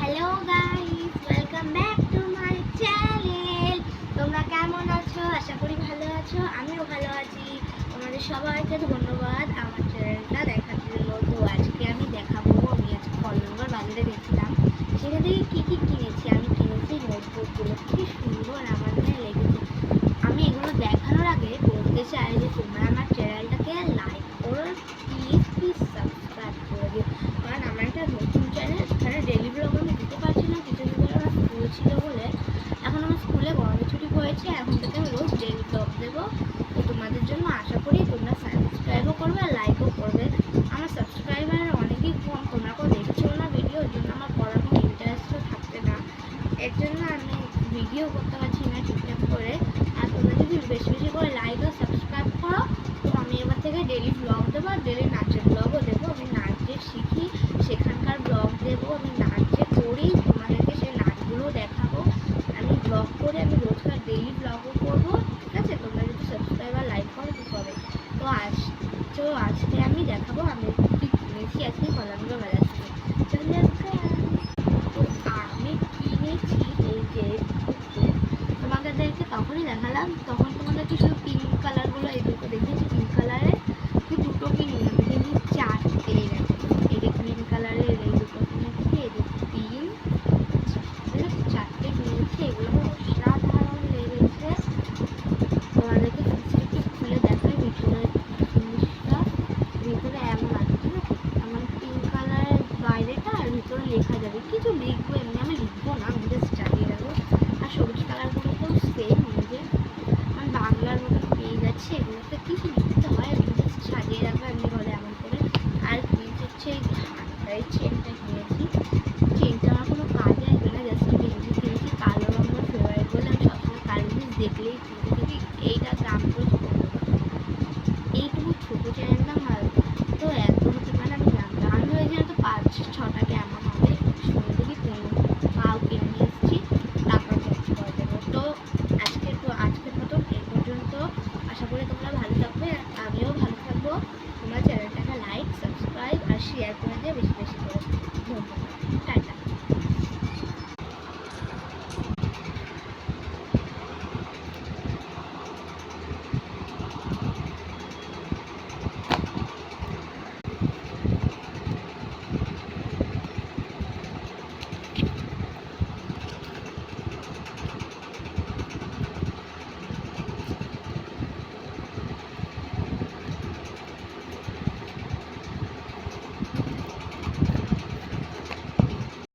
Hello guys, welcome back to my channel. তোমরা কেমন আছো? আশা করি ভালো আছো। আমিও ভালো আছি। তোমাদের সবাইকে ধন্যবাদ আমার চ্যানেলটা দেখার জন্য। তো আজকে আমি দেখাবো, আমি আজকে কলমগড় বাজারে গেছিলাম। সেখান থেকে কী কী কিনেছি। আমি কিনেছি নোটবুকগুলো, কি সুন্দর আমার গায়ে লেগেছে। আমি এগুলো দেখানোর আগে বলতে চাই যে তোমরা আমার চ্যানেলটাকে লাইক করো, প্লিজ প্লিজ সাবস্ক্রাইব করে দিও। কারণ আমার একটা নতুন চ্যানেল, এখানে ডেলি ব্লগ আমি দিতে পারছি না, কিছুদিন ধরে আমার স্কুল ছিল বলে। এখন আমার স্কুলে গরমের ছুটি হয়েছে, এখন থেকে আমি রোজ ডেলি ব্লগ দেবো। তো তোমাদের জন্য আশা করি তোমরা সাবস্ক্রাইবও করবে আর লাইকও করবে। আমার সাবস্ক্রাইবার অনেকই কম, তোমরা কেউ দেখছো না ভিডিও, ওর জন্য আমার করার কোনো ইন্টারেস্টও থাকছে না। এর জন্য আমি ভিডিও করতে পারছি না ঠিকঠাক করে। আর তোমরা যদি বেশি বেশি করে লাইক আর সাবস্ক্রাইব করো, তো আমি এবার থেকে ডেলি ব্লগ দেবো আর ডেলি নাচের ব্লগও দেবো। আমি নাচ যে শিখি সেখানকার ব্লগ দেবো, আমি নাচ যে করি তোমাদেরকে সেই নাচগুলো দেখাবো। আমি ব্লগ করে আমি রোজকার ডেলি ব্লগও করবো, ঠিক আছে? তোমরা যদি সাবস্ক্রাইব আর লাইক করো তো হবে। তো আজকে আমি দেখাবো আমি কী কিনেছি আজকে কলমগড় বাজার থেকে। চলে আসবে। তো আমি কিনেছি এই যে তোমাদেরকে তখনই দেখালাম, তখন তোমাদেরকে শুধু পিঙ্ক কালারগুলো এই দুটো দেখেছি। পিঙ্ক কালারের কি দুটো কিনি, আমি কিনি চারটে। এই যে গ্রিন কালারের এই দুটো কিনেছি, এই যে পিঙ্ক, চারটে কিনেছি। এগুলো আমার অসাধারণ লেগেছে। তোমাদেরকে একটু খুলে দেখাই ভিতরের জিনিসটা। ভিতরে এমন আছে, ঠিক আছে? আমার পিঙ্ক কালারের বাইরেটা আর ভিতরে লেখা যাবে, কিছু লিখবে